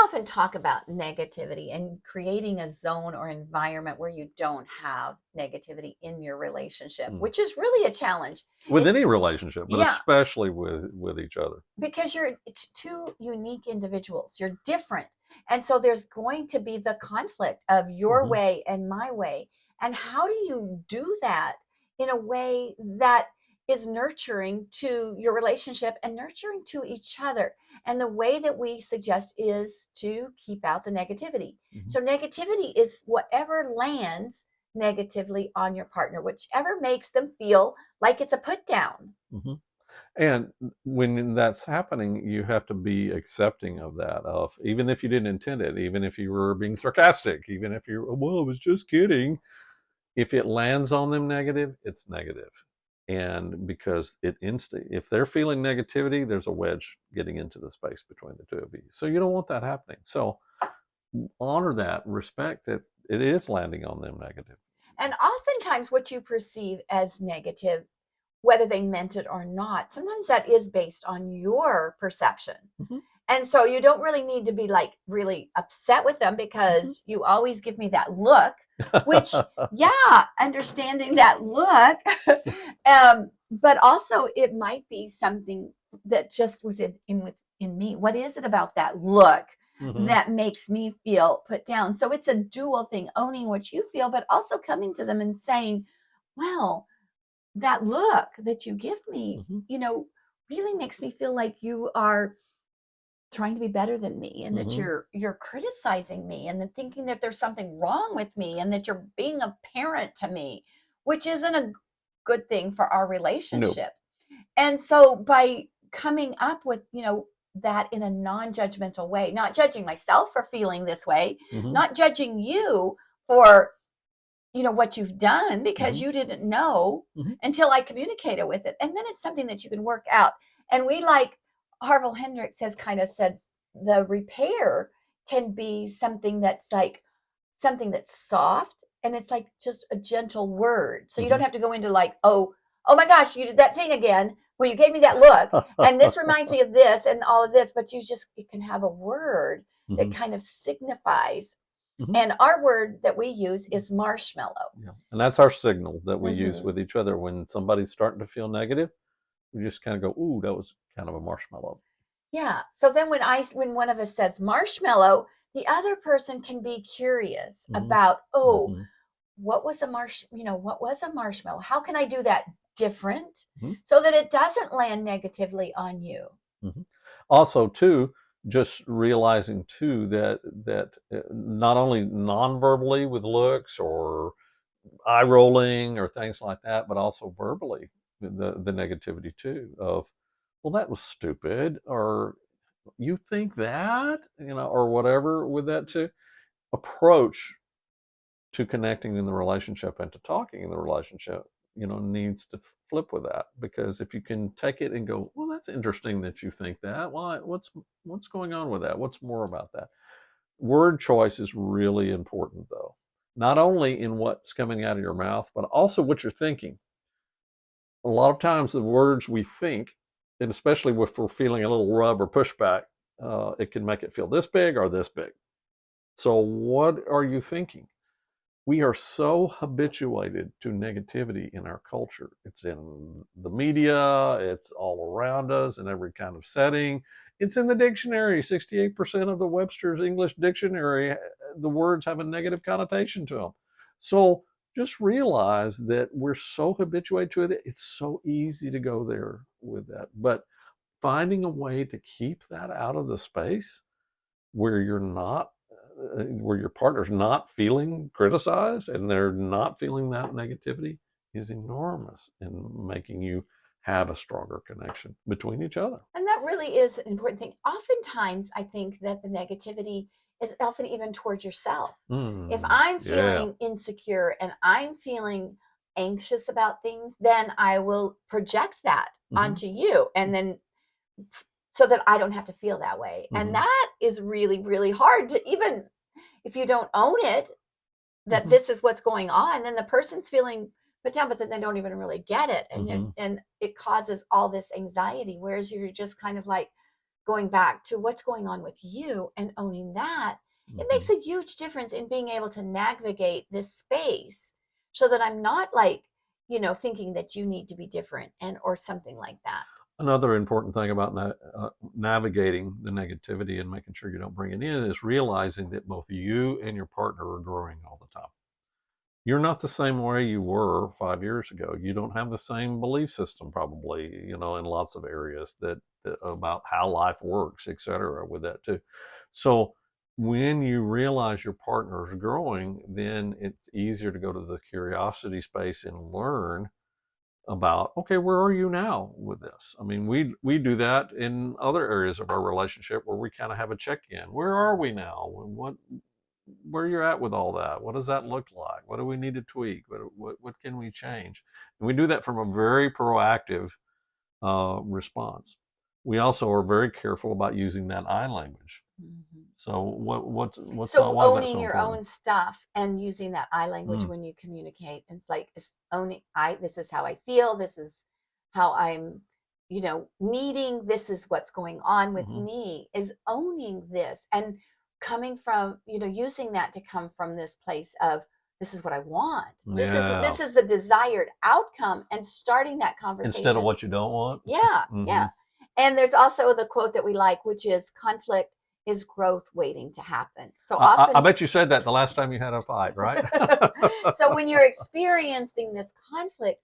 often talk about negativity and creating a zone or environment where you don't have negativity in your relationship, Mm. which is really a challenge. With It's, any relationship, but yeah, especially with each other. because you're two unique individuals. You're different. And so there's going to be the conflict of your Hmm. way and my way. And how do you do that in a way that is nurturing to your relationship and nurturing to each other? And the way that we suggest is to keep out the negativity. Hmm. So, negativity is whatever lands negatively on your partner, whichever makes them feel like it's a put down. Hmm. And when that's happening, you have to be accepting of that. Of even if you didn't intend it, even if you were being sarcastic, even if you, well, I was just kidding. If it lands on them negative, it's negative. And because if they're feeling negativity, there's a wedge getting into the space between the two of you. So you don't want that happening. So honor that, respect that it is landing on them negative. And oftentimes, what you perceive as negative, whether they meant it or not, sometimes that is based on your perception. Hmm. And so you don't really need to be like really upset with them because you always give me that look, which, yeah, understanding that look. But also, it might be something that just was in me. What is it about that look Hmm. that makes me feel put down? So it's a dual thing, owning what you feel, but also coming to them and saying, well, that look that you give me, Hmm. really makes me feel like you are trying to be better than me, and that Hmm. you're criticizing me, and then thinking that there's something wrong with me, and that you're being a parent to me, which isn't a good thing for our No. relationship. And so by coming up with, that in a non-judgmental way, not judging myself for feeling this way, Hmm. not judging you for what you've done because Hmm. you didn't know Hmm. until I communicated with it. And then it's something that you can work out. And we, like Harville Hendrix has kind of said, the repair can be something that's like something that's soft, and it's like just a gentle word. So you don't Hmm. have to go into like, oh my gosh, you did that thing again. Well, you gave me that look, and this reminds me of this and all of this, but you can have a word that Hmm. kind of signifies. Hmm. And our word that we use is marshmallow. Yeah. And that's our signal that we use Mm-hmm. with each other when somebody's starting to feel negative. We just kind of go, ooh, that was kind of a marshmallow. Yeah. So then when one of us says marshmallow, the other person can be curious Hmm. about, Hmm. what was a marshmallow? How can I do that different Hmm. so that it doesn't land negatively on you? Hmm. Also, too, just realizing too that not only non-verbally with looks or eye rolling or things like that, but also verbally the negativity too of, well, that was stupid, or you think that, or whatever with that too. Approach to connecting in the relationship and to talking in the relationship, needs to flip with that, because if you can take it and go, well, that's interesting that you think that. Why? What's going on with that? What's more about that? Word choice is really important, though, not only in what's coming out of your mouth, but also what you're thinking. A lot of times, the words we think, and especially if we're feeling a little rub or pushback, it can make it feel this big or this big. So, what are you thinking? We are so habituated to negativity in our culture. It's in the media, it's all around us in every kind of setting. It's in the dictionary. 68% of the Webster's English Dictionary, the words have a negative connotation to them. So just realize that we're so habituated to it. It's so easy to go there with that. But finding a way to keep that out of the space where you're not where your partner's not feeling criticized and they're not feeling that negativity is enormous in making you have a stronger connection between each other. And that really is an important thing. Oftentimes, I think that the negativity is often even towards yourself. If I'm Yeah. feeling insecure and I'm feeling anxious about things, then I will project that Hmm. onto you. And then so that I don't have to feel that way. And Hmm. that is really, really hard to, even if you don't own it, that Hmm. this is what's going on. Then the person's feeling put down, but then they don't even really get it. And Hmm. and it causes all this anxiety. Whereas you're just kind of like, going back to what's going on with you and owning that, it Hmm. makes a huge difference in being able to navigate this space so that I'm not like, thinking that you need to be different and or something like that. Another important thing about navigating the negativity and making sure you don't bring it in is realizing that both you and your partner are growing all the time. You're not the same way you were 5 years ago. You don't have the same belief system, probably, in lots of areas that about how life works, etc. With that too. So when you realize your partner is growing, then it's easier to go to the curiosity space and learn about, okay, where are you now with this? I mean, we do that in other areas of our relationship where we kind of have a check-in. Where are we now? Where you're at with all that? What does that look like? What do we need to tweak? What can we change? And we do that from a very proactive response. We also are very careful about using that I language. Mhm. So So why is that owning so your important? own stuff and using that I language Mm, when you communicate. It's like it's owning this is how I feel, this is how I'm, needing, this is what's going on with hmm me, is owning this and coming from, using that to come from this place of this is what I want. This is Yeah. this is the desired outcome and starting that Instead of conversation. what you don't want. Yeah, Hmm. yeah. And there's also the quote that we like, which is conflict is growth waiting to happen. So I often, bet you said that the last time you had a fight, right? so when you're experiencing this conflict,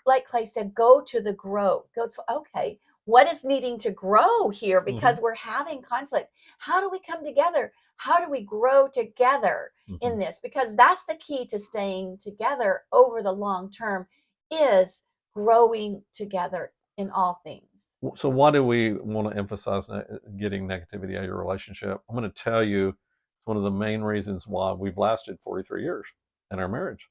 like Clay said, go to the growth. Go to, okay, what is needing to grow here Hmm. because we're having conflict? How do we come together? How do we grow together Hmm. in this? Because that's the key to staying together over the long term is growing together in all things. So why do we want to emphasize getting negativity out of your relationship? I'm going to tell you it's one of the main reasons why we've lasted 43 years in our marriage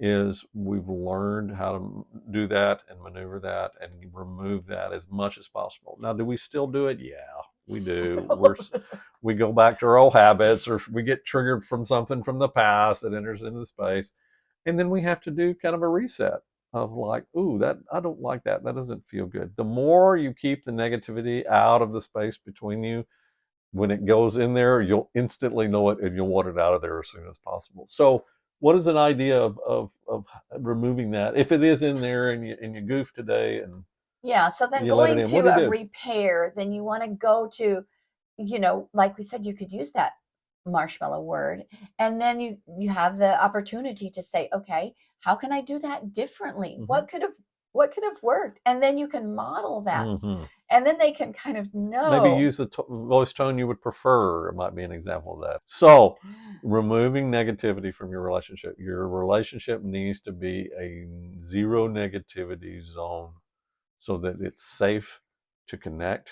is we've learned how to do that and maneuver that and remove that as much as possible. Now, do we still do it? Yeah, we do. We go back to our old habits, or we get triggered from something from the past that enters into the space, and then we have to do kind of a reset of like, ooh, that I don't like that. That doesn't feel good. The more you keep the negativity out of the space between you, when it goes in there, you'll instantly know it and you'll want it out of there as soon as possible. So, what is an idea of removing that if it is in there and you goof today and Yeah, so then you let it going in? What to do you a do? repair, then you want to go to, like we said, you could use that marshmallow word, and then you have the opportunity to say, okay, how can I do that differently? Hmm. What could have worked? And then you can model that, Hmm. and then they can kind of Maybe know. use the voice tone you would prefer. It might be an example of that. So, removing negativity from your relationship. Your relationship needs to be a zero negativity zone so that it's safe to connect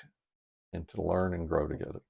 and to learn and grow together.